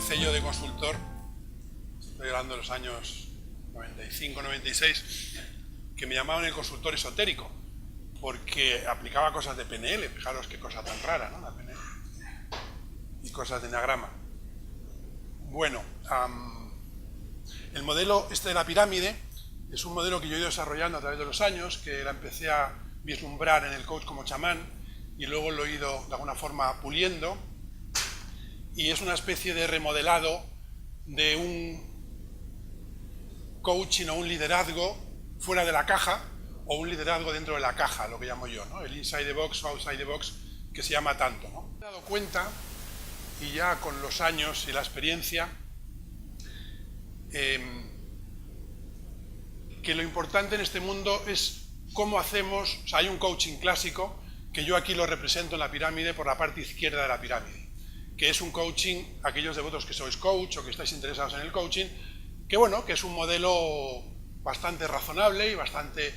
empecé yo de consultor, estoy hablando de los años 95, 96, que me llamaban el consultor esotérico, porque aplicaba cosas de PNL, fijaros qué cosa tan rara, ¿no? La PNL. Y cosas de enagrama. Bueno, el modelo este de la pirámide es un modelo que yo he ido desarrollando a través de los años, que la empecé a vislumbrar en el coach como chamán y luego lo he ido de alguna forma puliendo, y es una especie de remodelado de un coaching o un liderazgo fuera de la caja o un liderazgo dentro de la caja, lo que llamo yo, ¿no? El inside the box o outside the box, que se llama tanto, ¿no? Me he dado cuenta, y ya con los años y la experiencia, que lo importante en este mundo es cómo hacemos. O sea, hay un coaching clásico que yo aquí lo represento en la pirámide por la parte izquierda de la pirámide, que es un coaching, aquellos de vosotros que sois coach o que estáis interesados en el coaching, que bueno, que es un modelo bastante razonable y bastante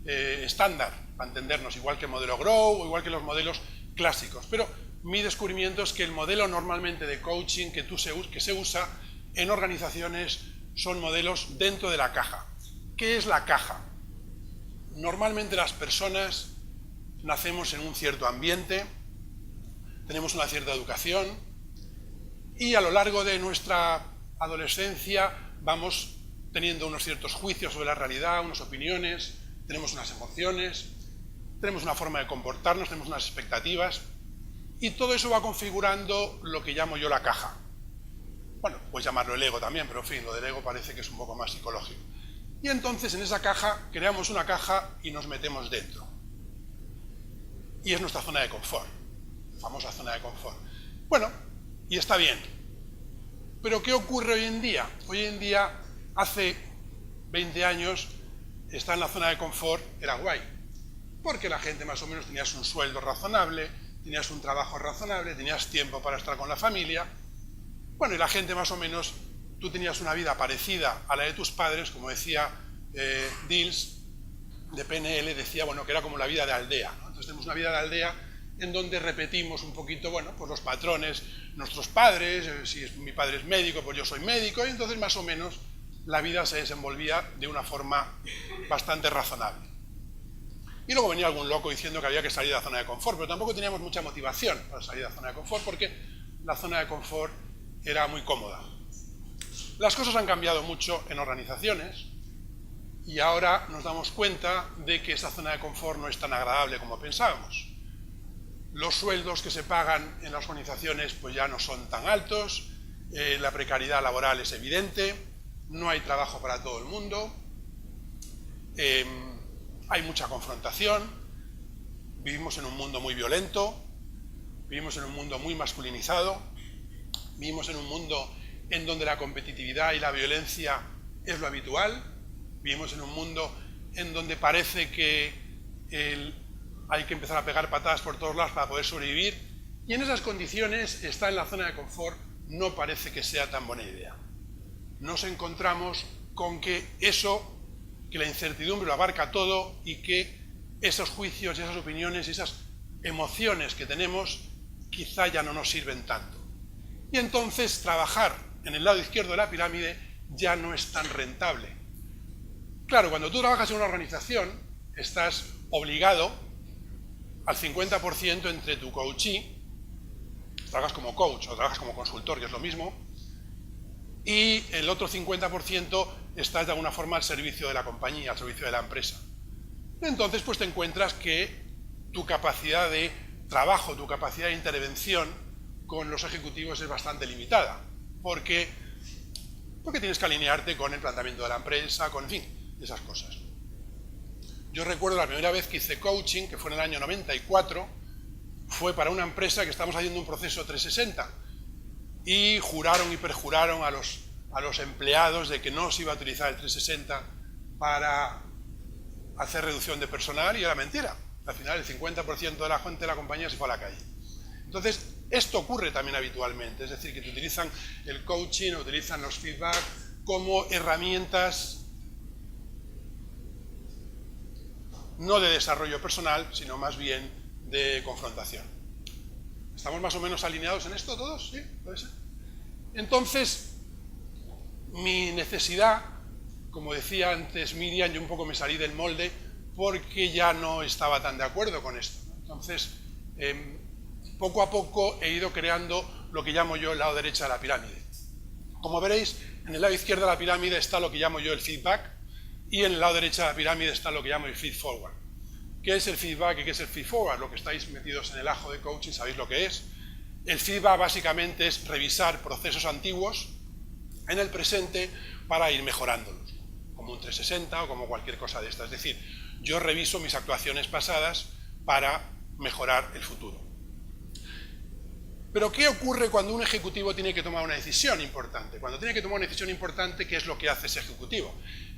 estándar, para entendernos, igual que el modelo Grow o igual que los modelos clásicos. Pero mi descubrimiento es que el modelo normalmente de coaching que se usa en organizaciones son modelos dentro de la caja. ¿Qué es la caja? Normalmente las personas nacemos en un cierto ambiente, tenemos una cierta educación y a lo largo de nuestra adolescencia vamos teniendo unos ciertos juicios sobre la realidad, unas opiniones, tenemos unas emociones, tenemos una forma de comportarnos, tenemos unas expectativas, y todo eso va configurando lo que llamo yo la caja. Bueno, puedes llamarlo el ego también, pero en fin, lo del ego parece que es un poco más psicológico. Y entonces en esa caja creamos una caja y nos metemos dentro. Y es nuestra zona de confort, la famosa zona de confort. Bueno, y está bien. Pero ¿qué ocurre hoy en día? Hoy en día, hace 20 años, estar en la zona de confort era guay. Porque la gente más o menos tenías un sueldo razonable, tenías un trabajo razonable, tenías tiempo para estar con la familia. Bueno, y la gente más o menos, tú tenías una vida parecida a la de tus padres, como decía Dills, de PNL, decía, bueno, que era como la vida de aldea, ¿no? Entonces tenemos una vida de aldea en donde repetimos un poquito, bueno, pues los patrones, nuestros padres, si mi padre es médico, pues yo soy médico, y entonces más o menos la vida se desenvolvía de una forma bastante razonable. Y luego venía algún loco diciendo que había que salir de la zona de confort, pero tampoco teníamos mucha motivación para salir de la zona de confort, porque la zona de confort era muy cómoda. Las cosas han cambiado mucho en organizaciones y ahora nos damos cuenta de que esa zona de confort no es tan agradable como pensábamos. Los sueldos que se pagan en las organizaciones pues ya no son tan altos, la precariedad laboral es evidente, no hay trabajo para todo el mundo, hay mucha confrontación, vivimos en un mundo muy violento, vivimos en un mundo muy masculinizado, vivimos en un mundo en donde la competitividad y la violencia es lo habitual, vivimos en un mundo en donde parece que hay que empezar a pegar patadas por todos lados para poder sobrevivir, y en esas condiciones estar en la zona de confort no parece que sea tan buena idea. Nos encontramos con que la incertidumbre lo abarca todo y que esos juicios y esas opiniones y esas emociones que tenemos quizá ya no nos sirven tanto. Y entonces trabajar en el lado izquierdo de la pirámide ya no es tan rentable. Claro, cuando tú trabajas en una organización, estás obligado al 50% entre tu coachee, trabajas como coach o trabajas como consultor, que es lo mismo, y el otro 50% estás de alguna forma al servicio de la compañía, al servicio de la empresa. Entonces pues te encuentras que tu capacidad de trabajo, tu capacidad de intervención con los ejecutivos es bastante limitada, porque tienes que alinearte con el planteamiento de la empresa, con, en fin, esas cosas. Yo recuerdo la primera vez que hice coaching, que fue en el año 94, fue para una empresa que estábamos haciendo un proceso 360, y juraron y perjuraron a los empleados de que no se iba a utilizar el 360 para hacer reducción de personal, y era mentira. Al final el 50% de la gente de la compañía se fue a la calle. Entonces, esto ocurre también habitualmente, es decir, que te utilizan el coaching, utilizan los feedback como herramientas no de desarrollo personal, sino más bien de confrontación. ¿Estamos más o menos alineados en esto todos? ¿Sí? ¿Puede ser? Entonces, mi necesidad, como decía antes Miriam, yo un poco me salí del molde porque ya no estaba tan de acuerdo con esto. Entonces, poco a poco he ido creando lo que llamo yo el lado derecho de la pirámide. Como veréis, en el lado izquierdo de la pirámide está lo que llamo yo el feedback y en el lado derecho de la pirámide está lo que llamo el feed forward. ¿Qué es el feedback y qué es el feed forward? Lo que estáis metidos en el ajo de coaching sabéis lo que es. El feedback básicamente es revisar procesos antiguos en el presente para ir mejorándolos, como un 360 o como cualquier cosa de esta. Es decir, yo reviso mis actuaciones pasadas para mejorar el futuro. Pero ¿qué ocurre cuando un ejecutivo tiene que tomar una decisión importante? Cuando tiene que tomar una decisión importante, ¿qué es lo que hace ese ejecutivo?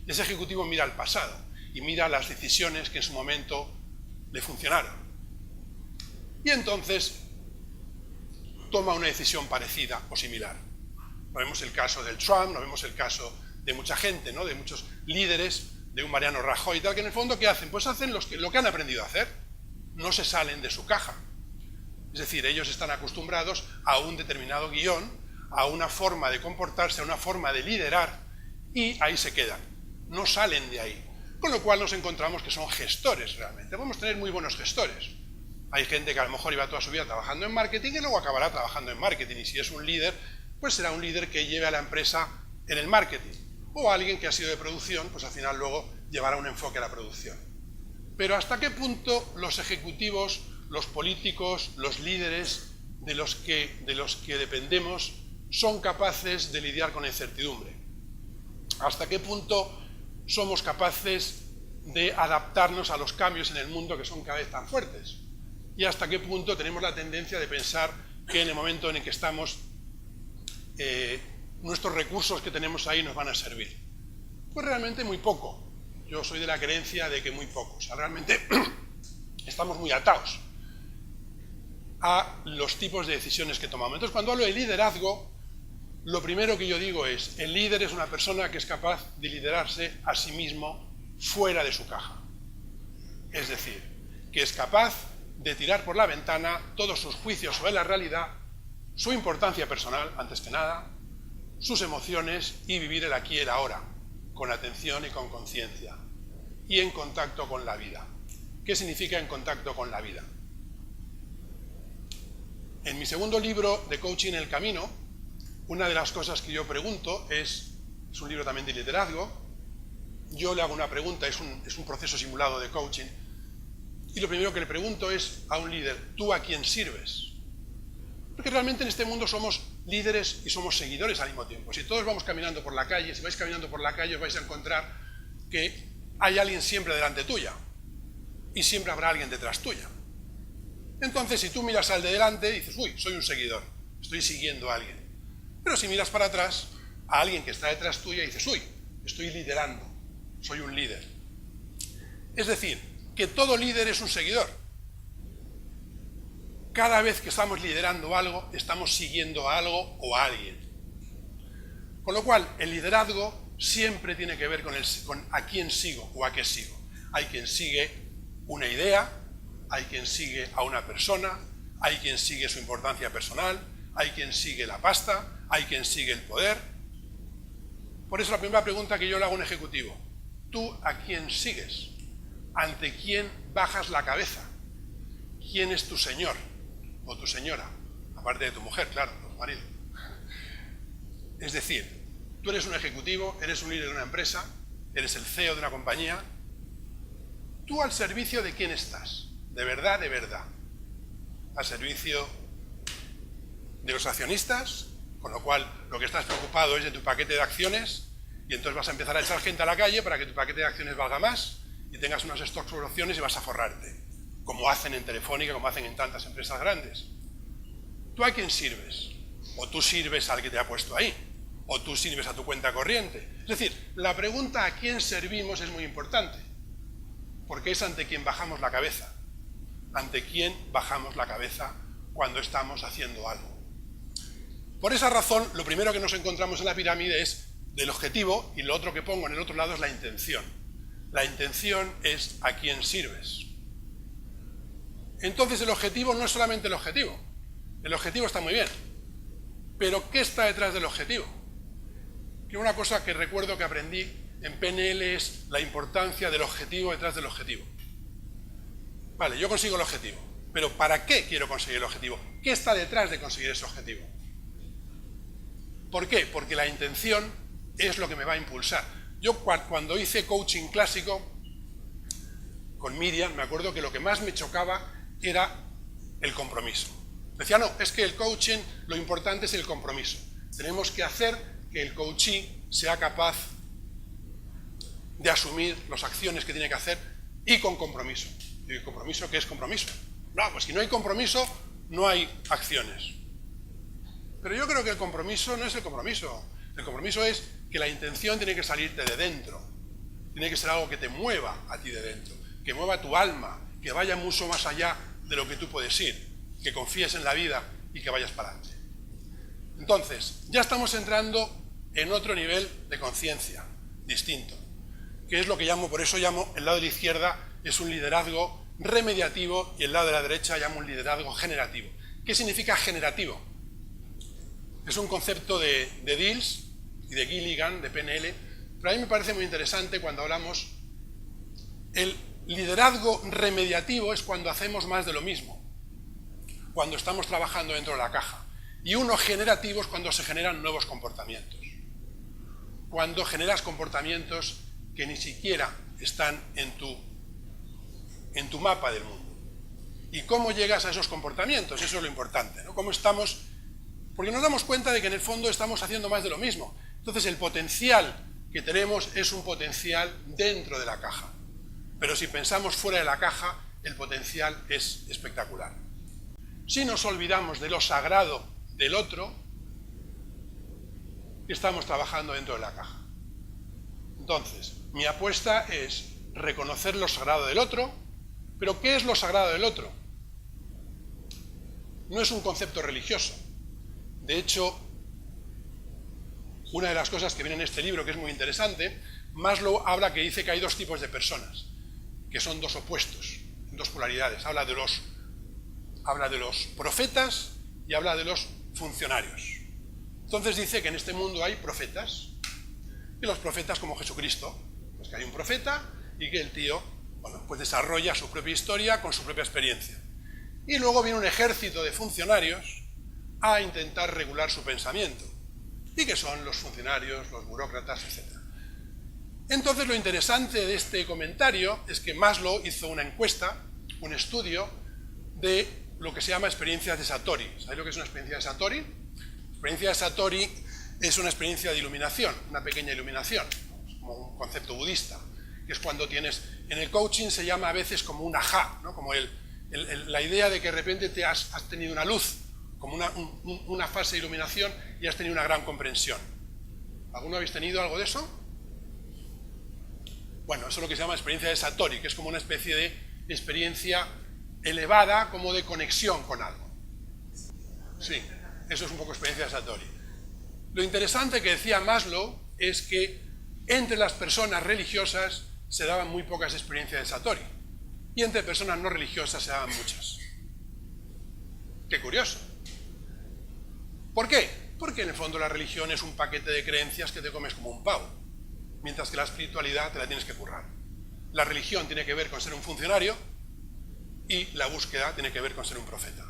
Ese ejecutivo mira al pasado y mira las decisiones que en su momento le funcionaron. Y entonces toma una decisión parecida o similar. Nos vemos el caso del Trump, nos vemos el caso de mucha gente, ¿no? De muchos líderes, de un Mariano Rajoy y tal, que en el fondo ¿qué hacen? Pues hacen lo que han aprendido a hacer. No se salen de su caja. Es decir, ellos están acostumbrados a un determinado guión, a una forma de comportarse, a una forma de liderar, y ahí se quedan. No salen de ahí. Con lo cual nos encontramos que son gestores realmente. Podemos tener muy buenos gestores. Hay gente que a lo mejor iba toda su vida trabajando en marketing y luego acabará trabajando en marketing. Y si es un líder, pues será un líder que lleve a la empresa en el marketing. O alguien que ha sido de producción, pues al final luego llevará un enfoque a la producción. Pero ¿hasta qué punto los ejecutivos, los políticos, los líderes de los que dependemos son capaces de lidiar con la incertidumbre? ¿Hasta qué punto somos capaces de adaptarnos a los cambios en el mundo que son cada vez tan fuertes? ¿Y hasta qué punto tenemos la tendencia de pensar que en el momento en el que estamos, nuestros recursos que tenemos ahí nos van a servir? Pues realmente muy poco. Yo soy de la creencia de que muy poco. O sea, realmente estamos muy atados a los tipos de decisiones que tomamos. Entonces, cuando hablo de liderazgo, lo primero que yo digo es, el líder es una persona que es capaz de liderarse a sí mismo fuera de su caja. Es decir, que es capaz de tirar por la ventana todos sus juicios sobre la realidad, su importancia personal, antes que nada, sus emociones y vivir el aquí y el ahora, con atención y con conciencia, y en contacto con la vida. ¿Qué significa en contacto con la vida? En mi segundo libro de Coaching el Camino, una de las cosas que yo pregunto es un libro también de liderazgo, yo le hago una pregunta, es un proceso simulado de coaching, y lo primero que le pregunto es a un líder, ¿tú a quién sirves? Porque realmente en este mundo somos líderes y somos seguidores al mismo tiempo. Si todos vamos caminando por la calle, si vais caminando por la calle os vais a encontrar que hay alguien siempre delante tuya y siempre habrá alguien detrás tuya. Entonces, si tú miras al de delante, dices, uy, soy un seguidor, estoy siguiendo a alguien. Pero si miras para atrás, a alguien que está detrás tuya, dices, uy, estoy liderando, soy un líder. Es decir, que todo líder es un seguidor. Cada vez que estamos liderando algo, estamos siguiendo a algo o a alguien. Con lo cual, el liderazgo siempre tiene que ver con a quién sigo o a qué sigo. Hay quien sigue una idea, hay quien sigue a una persona, hay quien sigue su importancia personal, hay quien sigue la pasta, hay quien sigue el poder. Por eso la primera pregunta que yo le hago a un ejecutivo, ¿tú a quién sigues? ¿Ante quién bajas la cabeza? ¿Quién es tu señor o tu señora? Aparte de tu mujer, claro, tu marido. Es decir, tú eres un ejecutivo, eres un líder de una empresa, eres el CEO de una compañía. ¿Tú al servicio de quién estás? De verdad, de verdad. ¿Al servicio de los accionistas? Con lo cual, lo que estás preocupado es de tu paquete de acciones y entonces vas a empezar a echar gente a la calle para que tu paquete de acciones valga más y tengas unos stocks sobre opciones y vas a forrarte, como hacen en Telefónica, como hacen en tantas empresas grandes. ¿Tú a quién sirves? ¿O tú sirves al que te ha puesto ahí? ¿O tú sirves a tu cuenta corriente? Es decir, la pregunta a quién servimos es muy importante, porque es ante quién bajamos la cabeza, ante quién bajamos la cabeza cuando estamos haciendo algo. Por esa razón, lo primero que nos encontramos en la pirámide es del objetivo y lo otro que pongo en el otro lado es la intención. La intención es a quién sirves. Entonces el objetivo no es solamente el objetivo está muy bien, Pero, ¿qué está detrás del objetivo? Que una cosa que recuerdo que aprendí en PNL es la importancia del objetivo detrás del objetivo. Vale, yo consigo el objetivo, pero ¿para qué quiero conseguir el objetivo? ¿Qué está detrás de conseguir ese objetivo? ¿Por qué? Porque la intención es lo que me va a impulsar. Yo cuando hice coaching clásico con Miriam, me acuerdo que lo que más me chocaba era el compromiso. Decía, no, es que el coaching, lo importante es el compromiso. Tenemos que hacer que el coachee sea capaz de asumir las acciones que tiene que hacer y con compromiso. ¿Y el compromiso qué es compromiso? No, pues si no hay compromiso, no hay acciones. Pero yo creo que el compromiso no es el compromiso. El compromiso es que la intención tiene que salirte de dentro. Tiene que ser algo que te mueva a ti de dentro, que mueva tu alma, que vaya mucho más allá de lo que tú puedes ir, que confíes en la vida y que vayas para adelante. Entonces, ya estamos entrando en otro nivel de conciencia distinto, que es lo que llamo, por eso llamo, el lado de la izquierda es un liderazgo remediativo y el lado de la derecha llamo un liderazgo generativo. ¿Qué significa generativo? Es un concepto de Dills y de Gilligan, de PNL, pero a mí me parece muy interesante cuando hablamos. El liderazgo remediativo es cuando hacemos más de lo mismo, cuando estamos trabajando dentro de la caja. Y uno generativo es cuando se generan nuevos comportamientos. Cuando generas comportamientos que ni siquiera están en tu mapa del mundo. ¿Y cómo llegas a esos comportamientos? Eso es lo importante, ¿no? ¿Cómo estamos? Porque nos damos cuenta de que en el fondo estamos haciendo más de lo mismo. Entonces el potencial que tenemos es un potencial dentro de la caja. Pero si pensamos fuera de la caja, el potencial es espectacular. Si nos olvidamos de lo sagrado del otro, estamos trabajando dentro de la caja. Entonces, mi apuesta es reconocer lo sagrado del otro, pero ¿qué es lo sagrado del otro? No es un concepto religioso. De hecho, una de las cosas que viene en este libro, que es muy interesante, Maslow habla que dice que hay dos tipos de personas, que son dos opuestos, dos polaridades. Habla de los profetas y habla de los funcionarios. Entonces dice que en este mundo hay profetas, y los profetas como Jesucristo, pues que hay un profeta y que el tío, bueno, pues desarrolla su propia historia con su propia experiencia. Y luego viene un ejército de funcionarios a intentar regular su pensamiento, y que son los funcionarios, los burócratas, etc. Entonces lo interesante de este comentario es que Maslow hizo una encuesta, un estudio de lo que se llama experiencias de Satori. ¿Sabéis lo que es una experiencia de Satori? La experiencia de Satori es una experiencia de iluminación, una pequeña iluminación, como un concepto budista, que es cuando tienes, en el coaching se llama a veces como un ajá, ¿no? Como la idea de que de repente has tenido una luz, como una fase de iluminación y has tenido una gran comprensión. ¿Alguno habéis tenido algo de eso? Bueno, eso es lo que se llama experiencia de Satori, que es como una especie de experiencia elevada, como de conexión con algo. Sí, eso es un poco experiencia de Satori. Lo interesante que decía Maslow es que entre las personas religiosas se daban muy pocas experiencias de Satori y entre personas no religiosas se daban muchas. Qué curioso. ¿Por qué? Porque en el fondo la religión es un paquete de creencias que te comes como un pavo, mientras que la espiritualidad te la tienes que currar. La religión tiene que ver con ser un funcionario y la búsqueda tiene que ver con ser un profeta.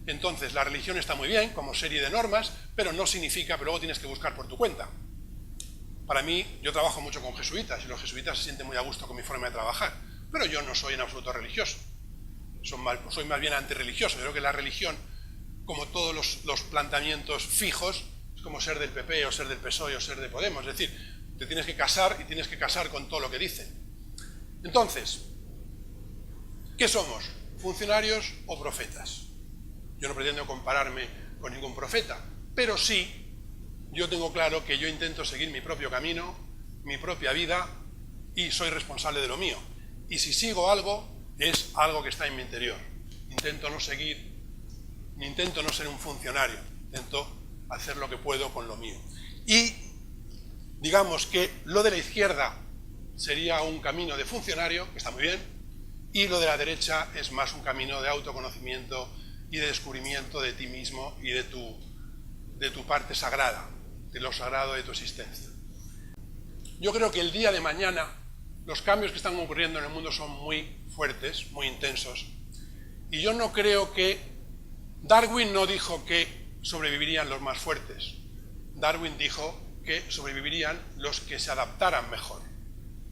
Entonces la religión está muy bien como serie de normas, pero no significa que luego tienes que buscar por tu cuenta. Para mí, yo trabajo mucho con jesuitas y los jesuitas se sienten muy a gusto con mi forma de trabajar, pero yo no soy en absoluto religioso. Soy más bien antirreligioso. Yo creo que la religión, como todos los planteamientos fijos, es como ser del PP o ser del PSOE o ser de Podemos. Es decir, te tienes que casar y tienes que casar con todo lo que dicen. Entonces, ¿qué somos? ¿Funcionarios o profetas? Yo no pretendo compararme con ningún profeta, pero sí, yo tengo claro que yo intento seguir mi propio camino, mi propia vida, y soy responsable de lo mío. Y si sigo algo, es algo que está en mi interior. Intento no seguir, ni intento no ser un funcionario, intento hacer lo que puedo con lo mío. Y digamos que lo de la izquierda sería un camino de funcionario, que está muy bien, y lo de la derecha es más un camino de autoconocimiento y de descubrimiento de ti mismo y de de tu parte sagrada, de lo sagrado de tu existencia. Yo creo que el día de mañana los cambios que están ocurriendo en el mundo son muy fuertes, muy intensos, y yo no creo que... Darwin no dijo que sobrevivirían los más fuertes. Darwin dijo que sobrevivirían los que se adaptaran mejor,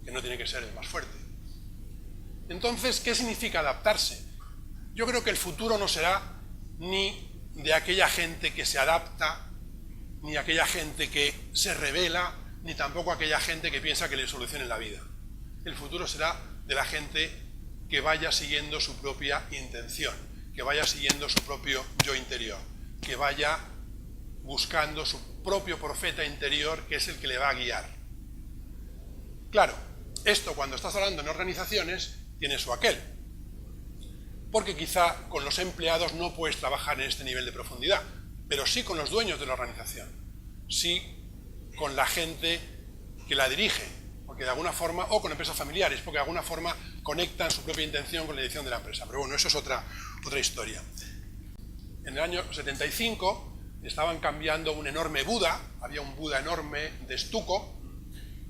que no tiene que ser el más fuerte. Entonces, ¿qué significa adaptarse? Yo creo que el futuro no será ni de aquella gente que se adapta, ni aquella gente que se rebela, ni tampoco aquella gente que piensa que le solucionen la vida. El futuro será de la gente que vaya siguiendo su propia intención, que vaya siguiendo su propio yo interior, que vaya buscando su propio profeta interior, que es el que le va a guiar. Claro, esto cuando estás hablando en organizaciones tiene su aquel, porque quizá con los empleados no puedes trabajar en este nivel de profundidad, pero sí con los dueños de la organización, sí con la gente que la dirige, porque de alguna forma, o con empresas familiares, porque de alguna forma conectan su propia intención con la dirección de la empresa. Pero bueno, eso es otra historia. En el año 75 estaban cambiando un enorme Buda, había un Buda enorme de estuco,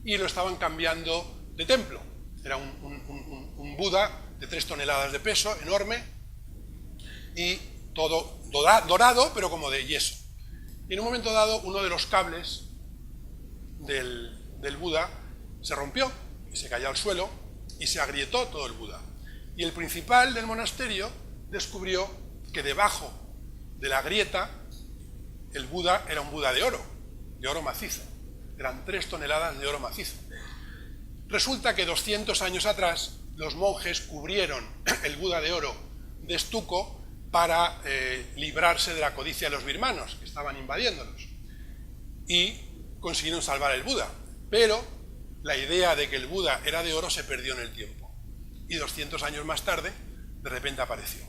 y lo estaban cambiando de templo. Era un Buda de 3 toneladas de peso, enorme, y todo dorado, pero como de yeso. Y en un momento dado, uno de los cables del Buda se rompió y se cayó al suelo y se agrietó todo el Buda. Y el principal del monasterio descubrió que debajo de la grieta el Buda era un Buda de oro macizo. Eran 3 toneladas de oro macizo. Resulta que 200 años atrás los monjes cubrieron el Buda de oro de estuco para librarse de la codicia de los birmanos, que estaban invadiéndolos. Y consiguieron salvar el Buda. Pero la idea de que el Buda era de oro se perdió en el tiempo. Y 200 años más tarde, de repente apareció.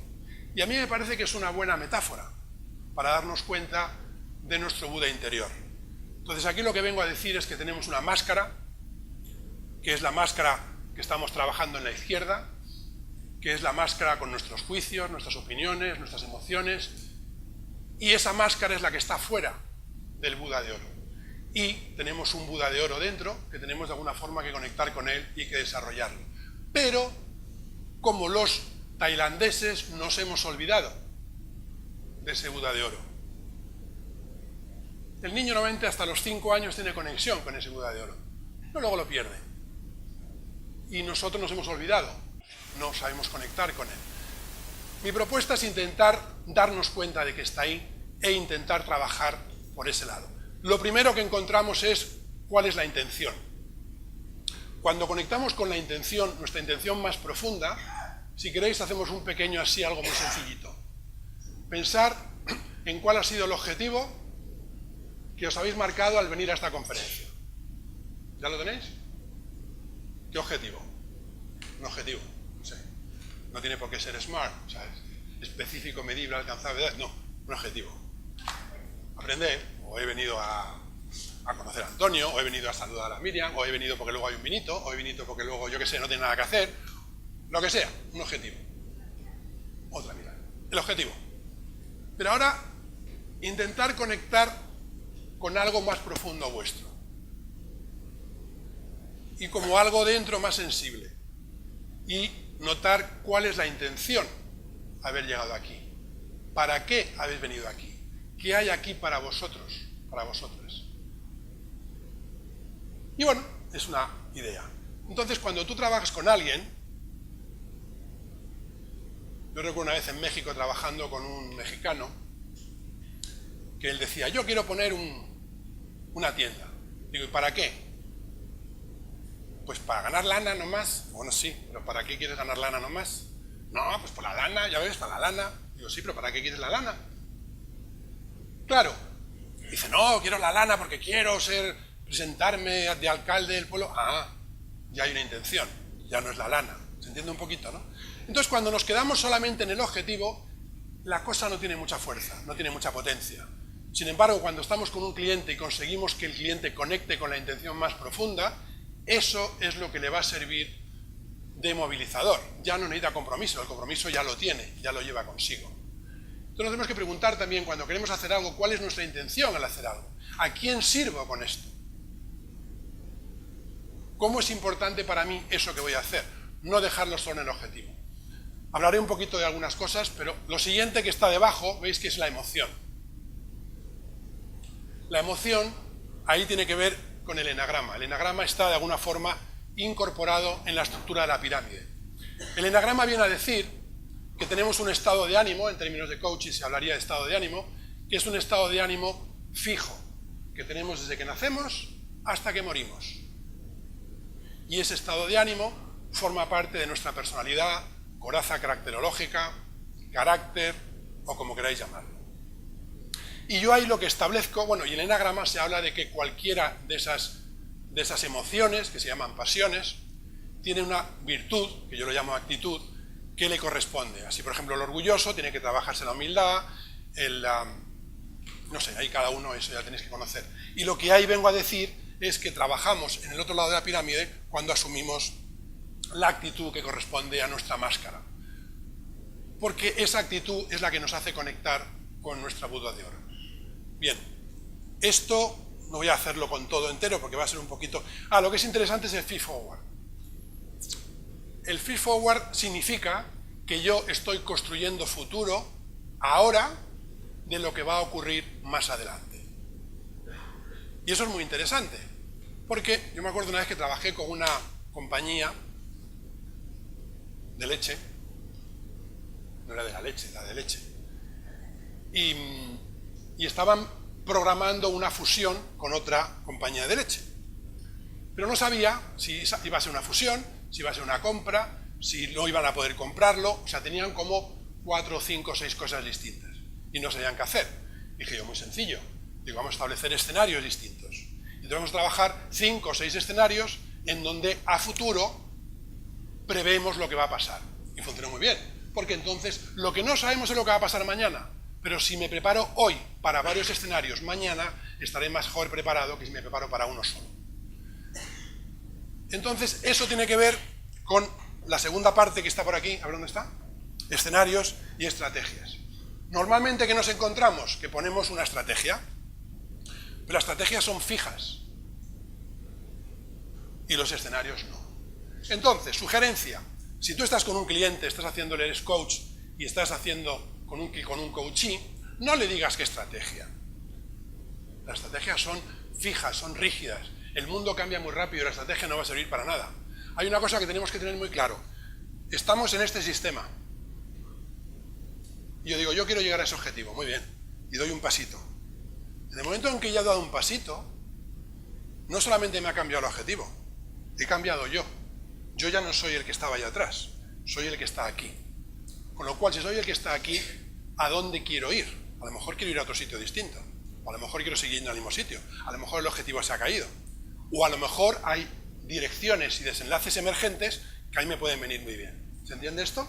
Y a mí me parece que es una buena metáfora para darnos cuenta de nuestro Buda interior. Entonces aquí lo que vengo a decir es que tenemos una máscara, que es la máscara que estamos trabajando en la izquierda, que es la máscara con nuestros juicios, nuestras opiniones, nuestras emociones, y esa máscara es la que está fuera del Buda de oro. Y tenemos un Buda de oro dentro, que tenemos de alguna forma que conectar con él y que desarrollarlo. Pero, como los tailandeses, nos hemos olvidado de ese Buda de oro. El niño normalmente hasta los 5 años tiene conexión con ese Buda de oro, pero luego lo pierde. Y nosotros nos hemos olvidado, no sabemos conectar con él. Mi propuesta es intentar darnos cuenta de que está ahí e intentar trabajar por ese lado. Lo primero que encontramos es cuál es la intención. Cuando conectamos con la intención, nuestra intención más profunda, si queréis hacemos un pequeño así, algo muy sencillito. Pensar en cuál ha sido el objetivo que os habéis marcado al venir a esta conferencia. ¿Ya lo tenéis? ¿Qué objetivo? Un objetivo, no sé. No tiene por qué ser SMART, ¿sabes? Específico, medible, alcanzable, no, un objetivo. Aprender, o he venido a conocer a Antonio, o he venido a saludar a Miriam, o he venido porque luego hay un vinito, o he venido porque luego, yo qué sé, no tiene nada que hacer, lo que sea, un objetivo. Otra mirada, el objetivo. Pero ahora, intentar conectar con algo más profundo vuestro. Y como algo dentro más sensible. Y notar cuál es la intención de haber llegado aquí. ¿Para qué habéis venido aquí? ¿Qué hay aquí para vosotros, para vosotras? Y bueno, es una idea. Entonces, cuando tú trabajas con alguien, yo recuerdo una vez en México trabajando con un mexicano, que él decía, yo quiero poner una tienda. Digo, ¿y para qué? Pues para ganar lana nomás. Bueno, sí, pero ¿para qué quieres ganar lana nomás? No, pues por la lana, ya ves, para la lana. Digo, sí, pero ¿para qué quieres la lana? Claro. Dice, no, quiero la lana porque quiero presentarme de alcalde del pueblo. Ah, ya hay una intención, ya no es la lana. ¿Se entiende un poquito, no? Entonces, cuando nos quedamos solamente en el objetivo, la cosa no tiene mucha fuerza, no tiene mucha potencia. Sin embargo, cuando estamos con un cliente y conseguimos que el cliente conecte con la intención más profunda, eso es lo que le va a servir de movilizador. Ya no necesita compromiso, el compromiso ya lo tiene, ya lo lleva consigo. Entonces nos tenemos que preguntar también, cuando queremos hacer algo, cuál es nuestra intención al hacer algo. ¿A quién sirvo con esto? ¿Cómo es importante para mí eso que voy a hacer? No dejarlo solo en el objetivo. Hablaré un poquito de algunas cosas, pero lo siguiente que está debajo, veis que es la emoción. La emoción, ahí tiene que ver con el enagrama. El enagrama está de alguna forma incorporado en la estructura de la pirámide. El enagrama viene a decir que tenemos un estado de ánimo, en términos de coaching se hablaría de estado de ánimo, que es un estado de ánimo fijo, que tenemos desde que nacemos hasta que morimos. Y ese estado de ánimo forma parte de nuestra personalidad, coraza caracterológica, carácter o como queráis llamarlo. Y yo ahí lo que establezco, bueno, y en el enagrama se habla de que cualquiera de esas emociones, que se llaman pasiones, tiene una virtud, que yo lo llamo actitud, que le corresponde. Así, por ejemplo, el orgulloso tiene que trabajarse la humildad, no sé, ahí cada uno, eso ya tenéis que conocer. Y lo que ahí vengo a decir es que trabajamos en el otro lado de la pirámide cuando asumimos la actitud que corresponde a nuestra máscara. Porque esa actitud es la que nos hace conectar con nuestra Buda de oro. Bien, esto no voy a hacerlo con todo entero porque va a ser un poquito... lo que es interesante es el feed forward. El feed forward significa que yo estoy construyendo futuro ahora de lo que va a ocurrir más adelante. Y eso es muy interesante, porque yo me acuerdo una vez que trabajé con una compañía de leche, no era de la leche, era de leche, y estaban programando una fusión con otra compañía de leche. Pero no sabía si iba a ser una fusión, si iba a ser una compra, si no iban a poder comprarlo, o sea, tenían como 4, 5, 6 cosas distintas y no sabían qué hacer. Dije yo, muy sencillo, digo, vamos a establecer escenarios distintos. Y vamos a trabajar 5 o 6 escenarios en donde a futuro prevemos lo que va a pasar. Y funcionó muy bien, porque entonces lo que no sabemos es lo que va a pasar mañana, pero si me preparo hoy para varios escenarios, mañana estaré mejor preparado que si me preparo para uno solo. Entonces, eso tiene que ver con la segunda parte que está por aquí, a ver dónde está, escenarios y estrategias. Normalmente, ¿qué nos encontramos? Que ponemos una estrategia, pero las estrategias son fijas y los escenarios no. Entonces, sugerencia, si tú estás con un cliente, estás haciéndole, eres coach y estás haciendo con un coachee, no le digas qué estrategia. Las estrategias son fijas, son rígidas. El mundo cambia muy rápido y la estrategia no va a servir para nada. Hay una cosa que tenemos que tener muy claro. Estamos en este sistema. Y yo digo, yo quiero llegar a ese objetivo. Muy bien. Y doy un pasito. En el momento en que ya he dado un pasito, no solamente me ha cambiado el objetivo, he cambiado yo. Yo ya no soy el que estaba allá atrás, soy el que está aquí. Con lo cual, si soy el que está aquí, ¿a dónde quiero ir? A lo mejor quiero ir a otro sitio distinto. O a lo mejor quiero seguir en el mismo sitio. A lo mejor el objetivo se ha caído. O a lo mejor hay direcciones y desenlaces emergentes que a mí me pueden venir muy bien. ¿Se entiende esto?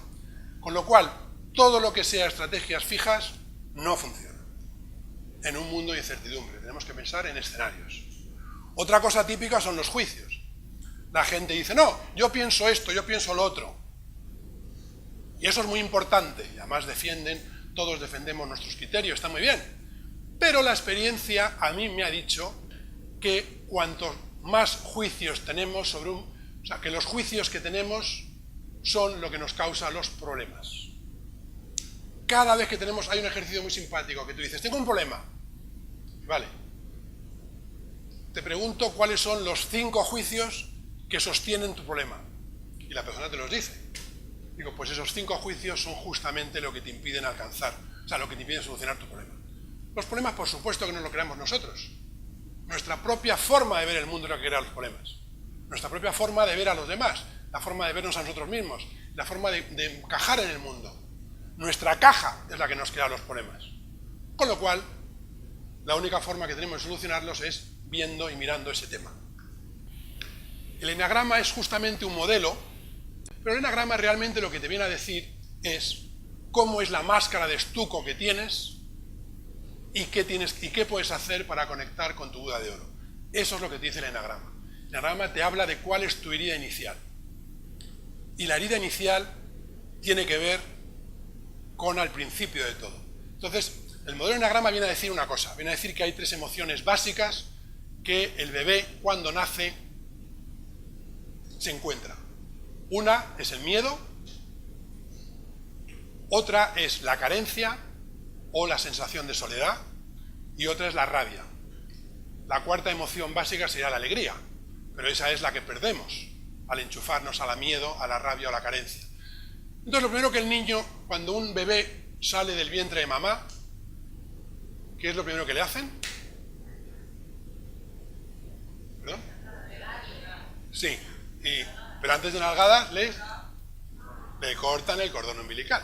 Con lo cual, todo lo que sea estrategias fijas no funciona. En un mundo de incertidumbre, tenemos que pensar en escenarios. Otra cosa típica son los juicios. La gente dice, no, yo pienso esto, yo pienso lo otro. Y eso es muy importante, y además todos defendemos nuestros criterios, está muy bien. Pero la experiencia a mí me ha dicho que cuanto más juicios tenemos o sea, que los juicios que tenemos son lo que nos causa los problemas. Cada vez que hay un ejercicio muy simpático que tú dices, tengo un problema, vale, te pregunto cuáles son los 5 juicios que sostienen tu problema, y la persona te los dice. Digo, pues esos 5 juicios son justamente lo que te impiden alcanzar, o sea, lo que te impiden solucionar tu problema. Los problemas, por supuesto, que no lo creamos nosotros. Nuestra propia forma de ver el mundo es la que crea los problemas. Nuestra propia forma de ver a los demás, la forma de vernos a nosotros mismos, la forma de encajar en el mundo. Nuestra caja es la que nos crea los problemas. Con lo cual, la única forma que tenemos de solucionarlos es viendo y mirando ese tema. El enagrama es justamente un modelo, pero el enagrama realmente lo que te viene a decir es cómo es la máscara de estuco que tienes y qué puedes hacer para conectar con tu Buda de oro. Eso es lo que te dice el enagrama. El enagrama te habla de cuál es tu herida inicial. Y la herida inicial tiene que ver con al principio de todo. Entonces, el modelo enagrama viene a decir una cosa, viene a decir que hay 3 emociones básicas que el bebé cuando nace se encuentra. Una es el miedo, otra es la carencia o la sensación de soledad y otra es la rabia. La cuarta emoción básica sería la alegría, pero esa es la que perdemos al enchufarnos a la miedo, a la rabia o a la carencia. Entonces lo primero que el niño, cuando un bebé sale del vientre de mamá, ¿qué es lo primero que le hacen? ¿Perdón? Sí, pero antes de nalgadas le cortan el cordón umbilical.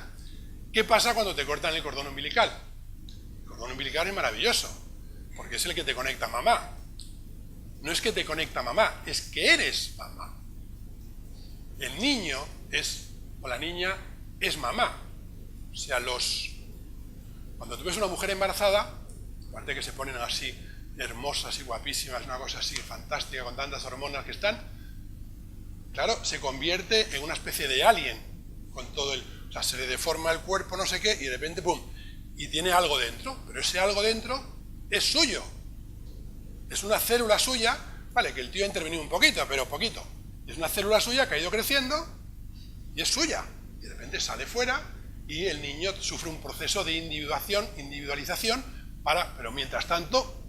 ¿Qué pasa cuando te cortan el cordón umbilical? El cordón umbilical es maravilloso, porque es el que te conecta a mamá. No es que te conecta a mamá, es que eres mamá. El niño o la niña es mamá. O sea, cuando tú ves una mujer embarazada, aparte que se ponen así hermosas y guapísimas, una cosa así fantástica con tantas hormonas que están, claro, se convierte en una especie de alien, con todo o sea, se le deforma el cuerpo, no sé qué, y de repente, ¡pum!, y tiene algo dentro, pero ese algo dentro es suyo, es una célula suya, vale, que el tío ha intervenido un poquito, pero poquito, es una célula suya que ha ido creciendo y es suya, y de repente sale fuera y el niño sufre un proceso de individualización, pero mientras tanto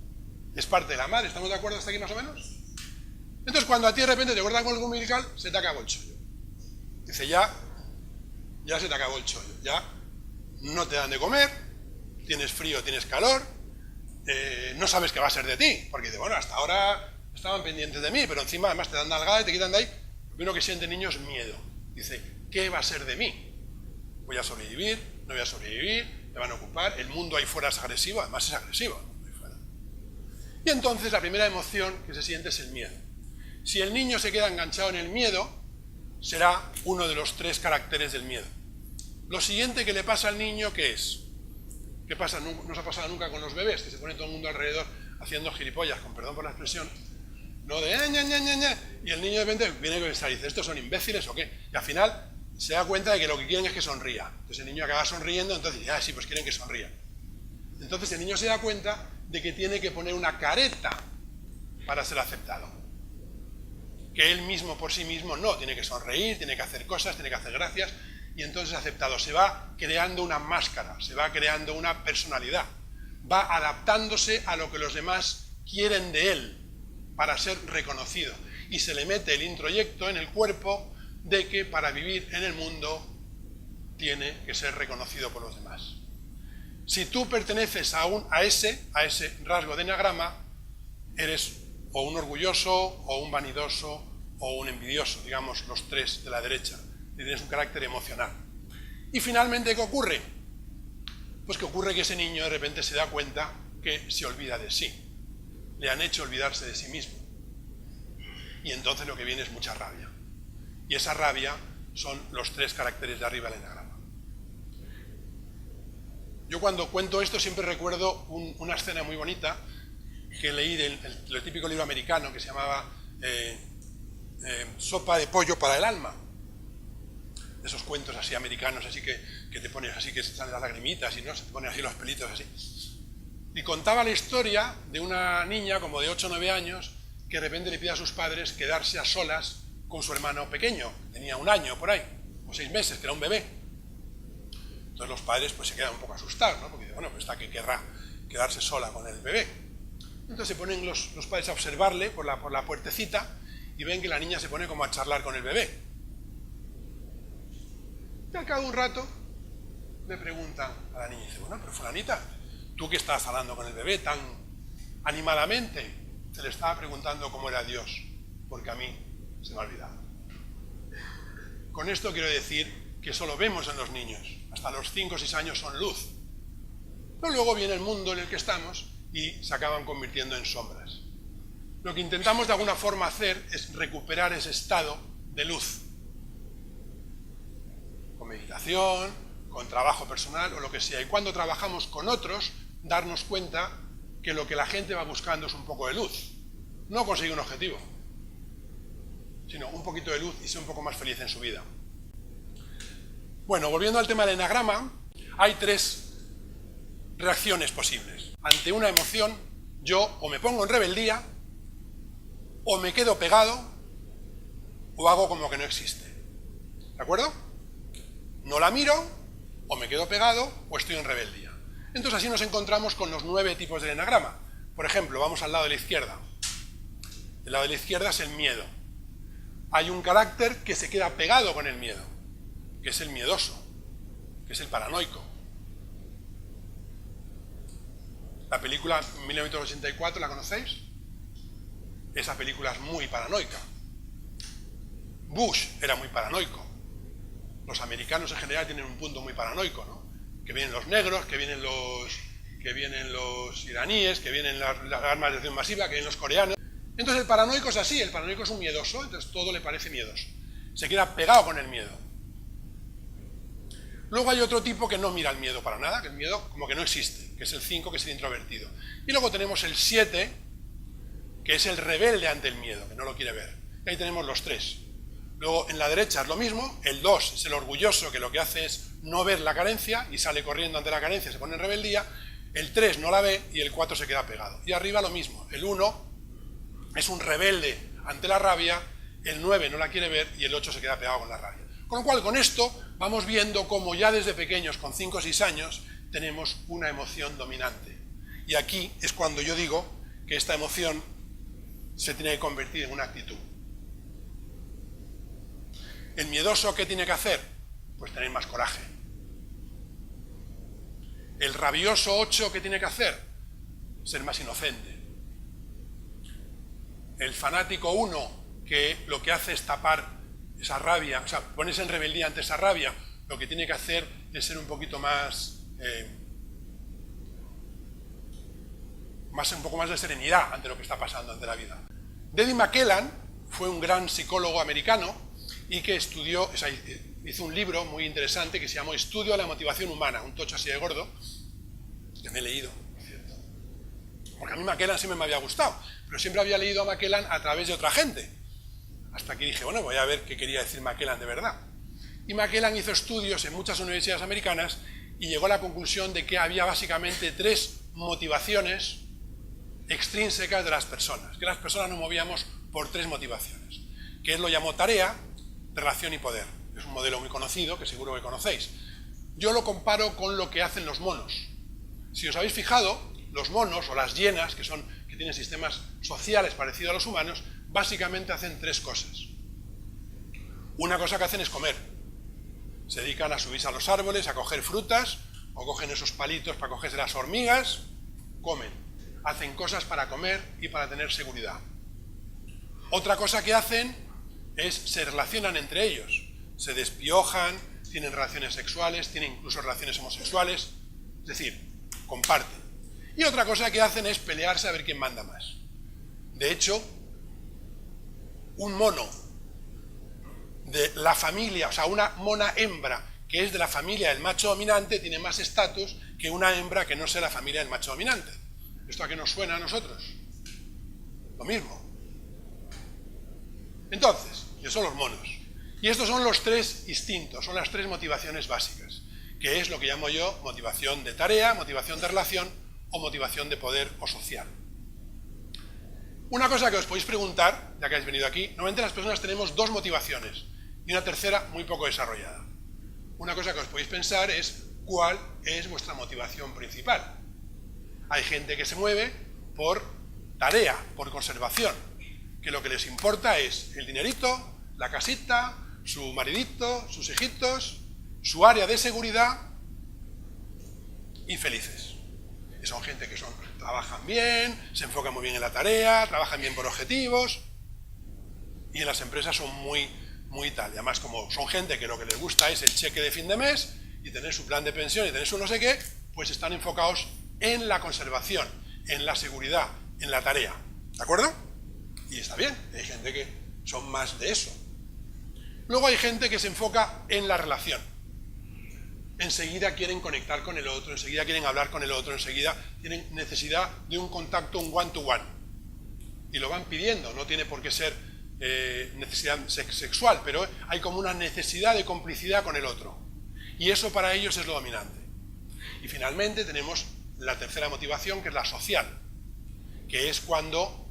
es parte de la madre. ¿Estamos de acuerdo hasta aquí más o menos? Entonces cuando a ti de repente te cortan con el umbilical, se te acabó el chollo. Dice, ya se te acabó el chollo, ya no te dan de comer, tienes frío, tienes calor, no sabes qué va a ser de ti, porque dice, bueno, hasta ahora estaban pendientes de mí, pero encima además te dan nalgada y te quitan de ahí. Lo primero que siente el niño es miedo. Dice, ¿qué va a ser de mí? ¿Voy a sobrevivir? ¿No voy a sobrevivir? ¿Me van a ocupar? El mundo ahí fuera es agresivo, además es agresivo. Y entonces la primera emoción que se siente es el miedo. Si el niño se queda enganchado en el miedo, será uno de los 3 caracteres del miedo. Lo siguiente que le pasa al niño, ¿qué es? ¿Qué pasa? No nos ha pasado nunca con los bebés, que se pone todo el mundo alrededor haciendo gilipollas, con perdón por la expresión, no de ña, ña, ña, ña, y el niño de repente viene a pensar y dice, ¿estos son imbéciles o qué? Y al final se da cuenta de que lo que quieren es que sonría. Entonces el niño acaba sonriendo, entonces dice, sí, pues quieren que sonría. Entonces el niño se da cuenta de que tiene que poner una careta para ser aceptado. Que él mismo por sí mismo no, tiene que sonreír, tiene que hacer cosas, tiene que hacer gracias, y entonces aceptado. Se va creando una máscara, se va creando una personalidad, va adaptándose a lo que los demás quieren de él para ser reconocido, y se le mete el introyecto en el cuerpo de que para vivir en el mundo tiene que ser reconocido por los demás. Si tú perteneces a ese rasgo de enagrama, eres o un orgulloso, o un vanidoso, o un envidioso, digamos los 3 de la derecha, y tienes un carácter emocional. Y finalmente, ¿qué ocurre? Pues que ocurre que ese niño de repente se da cuenta que se olvida de sí, le han hecho olvidarse de sí mismo, y entonces lo que viene es mucha rabia, y esa rabia son los 3 caracteres de arriba del enagrama. Yo cuando cuento esto siempre recuerdo una escena muy bonita que leí del típico libro americano que se llamaba Sopa de pollo para el alma. Esos cuentos así americanos, así que te pones así, que se salen las lagrimitas y no se te ponen así los pelitos así. Y contaba la historia de una niña como de 8 o 9 años que de repente le pide a sus padres quedarse a solas con su hermano pequeño, tenía 1 año por ahí, o 6 meses, que era un bebé. Entonces los padres pues se quedan un poco asustados, ¿no? Porque dicen, bueno, pues está que querrá quedarse sola con el bebé. Entonces se ponen los padres a observarle por la puertecita y ven que la niña se pone como a charlar con el bebé. Y al cabo de un rato le preguntan a la niña, dice, bueno, pero fulanita, tú que estás hablando con el bebé tan animadamente, se le estaba preguntando cómo era Dios, porque a mí se me ha olvidado. Con esto quiero decir que solo vemos en los niños, hasta los 5 o 6 años son luz. Pero luego viene el mundo en el que estamos y se acaban convirtiendo en sombras. Lo que intentamos de alguna forma hacer es recuperar ese estado de luz. Con meditación, con trabajo personal o lo que sea. Y cuando trabajamos con otros, darnos cuenta que lo que la gente va buscando es un poco de luz. No conseguir un objetivo, sino un poquito de luz y ser un poco más feliz en su vida. Bueno, volviendo al tema del enagrama, hay 3 reacciones posibles. Ante una emoción, yo o me pongo en rebeldía, o me quedo pegado, o hago como que no existe. ¿De acuerdo? No la miro, o me quedo pegado, o estoy en rebeldía. Entonces así nos encontramos con los 9 tipos del enagrama. Por ejemplo, vamos al lado de la izquierda. El lado de la izquierda es el miedo. Hay un carácter que se queda pegado con el miedo, que es el miedoso, que es el paranoico. La película 1984, ¿la conocéis? Esa película es muy paranoica. Bush era muy paranoico. Los americanos en general tienen un punto muy paranoico, ¿no? Que vienen los negros, que vienen los iraníes, que vienen las armas de destrucción masiva, que vienen los coreanos. Entonces el paranoico es así, el paranoico es un miedoso, entonces todo le parece miedoso. Se queda pegado con el miedo. Luego hay otro tipo que no mira el miedo para nada, que el miedo como que no existe, que es el 5, que es el introvertido. Y luego tenemos el 7, que es el rebelde ante el miedo, que no lo quiere ver. Y ahí tenemos los 3. Luego en la derecha es lo mismo, el 2 es el orgulloso, que lo que hace es no ver la carencia y sale corriendo ante la carencia, se pone en rebeldía. El 3 no la ve y el 4 se queda pegado. Y arriba lo mismo, el 1 es un rebelde ante la rabia, el 9 no la quiere ver y el 8 se queda pegado con la rabia. Con lo cual, con esto vamos viendo cómo ya desde pequeños, con 5 o 6 años, tenemos una emoción dominante. Y aquí es cuando yo digo que esta emoción se tiene que convertir en una actitud. ¿El miedoso qué tiene que hacer? Pues tener más coraje. ¿El rabioso 8 qué tiene que hacer? Ser más inocente. El fanático 1, que lo que hace es tapar esa rabia, o sea, ponerse en rebeldía ante esa rabia, lo que tiene que hacer es ser un poquito más, un poco más de serenidad ante lo que está pasando ante la vida. David McKellan fue un gran psicólogo americano y que estudió, o sea, hizo un libro muy interesante que se llamó Estudio de la motivación humana, un tocho así de gordo, que me he leído, ¿cierto? Porque a mí McKellan siempre me había gustado, pero siempre había leído a McKellan a través de otra gente. Hasta que dije, bueno, voy a ver qué quería decir McKellan de verdad. Y McKellan hizo estudios en muchas universidades americanas y llegó a la conclusión de que había básicamente 3 motivaciones extrínsecas de las personas, que las personas nos movíamos por 3 motivaciones, que él lo llamó tarea, relación y poder. Es un modelo muy conocido, que seguro que conocéis. Yo lo comparo con lo que hacen los monos. Si os habéis fijado, los monos o las hienas, que tienen sistemas sociales parecidos a los humanos, básicamente hacen 3 cosas. Una cosa que hacen es comer. Se dedican a subirse a los árboles, a coger frutas, o cogen esos palitos para cogerse las hormigas, comen. Hacen cosas para comer y para tener seguridad. Otra cosa que hacen es se relacionan entre ellos. Se despiojan, tienen relaciones sexuales, tienen incluso relaciones homosexuales, es decir, comparten. Y otra cosa que hacen es pelearse a ver quién manda más. De hecho, un mono de la familia, o sea, una mona hembra que es de la familia del macho dominante tiene más estatus que una hembra que no sea la familia del macho dominante. ¿Esto a qué nos suena a nosotros? Lo mismo. Entonces, que son los monos. Y estos son los 3 instintos, son las 3 motivaciones básicas, que es lo que llamo yo motivación de tarea, motivación de relación o motivación de poder o social. Una cosa que os podéis preguntar, ya que habéis venido aquí, normalmente las personas tenemos 2 motivaciones y una tercera muy poco desarrollada. Una cosa que os podéis pensar es cuál es vuestra motivación principal. Hay gente que se mueve por tarea, por conservación, que lo que les importa es el dinerito, la casita, su maridito, sus hijitos, su área de seguridad y felices. Y son gente que trabajan bien, se enfocan muy bien en la tarea, trabajan bien por objetivos y en las empresas son muy tal. Y además, como son gente que lo que les gusta es el cheque de fin de mes y tener su plan de pensión y tener su no sé qué, pues están enfocados en la conservación, en la seguridad, en la tarea. ¿De acuerdo? Y está bien, hay gente que son más de eso. Luego hay gente que se enfoca en la relación. Enseguida quieren conectar con el otro, enseguida quieren hablar con el otro, enseguida tienen necesidad de un contacto, un one-to-one. Y lo van pidiendo, no tiene por qué ser necesidad sexual, pero hay como una necesidad de complicidad con el otro. Y eso para ellos es lo dominante. Y finalmente tenemos la tercera motivación, que es la social, que es cuando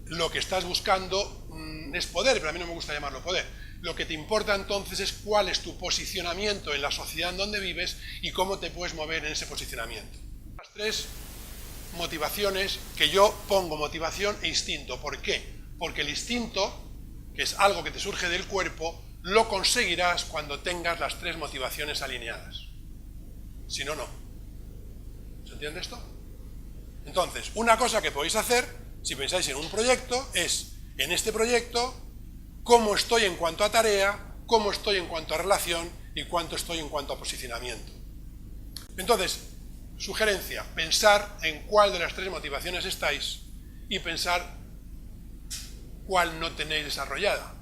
lo que estás buscando es poder, pero a mí no me gusta llamarlo poder. Lo que te importa entonces es cuál es tu posicionamiento en la sociedad en donde vives y cómo te puedes mover en ese posicionamiento. Las tres motivaciones que yo pongo: motivación e instinto. ¿Por qué? Porque el instinto, que es algo que te surge del cuerpo, lo conseguirás cuando tengas las tres motivaciones alineadas. Si no, no. ¿Se entiende esto? Entonces, una cosa que podéis hacer, si pensáis en un proyecto, es, en este proyecto, cómo estoy en cuanto a tarea, cómo estoy en cuanto a relación y cuánto estoy en cuanto a posicionamiento. Entonces, sugerencia: pensar en cuál de las tres motivaciones estáis y pensar cuál no tenéis desarrollada.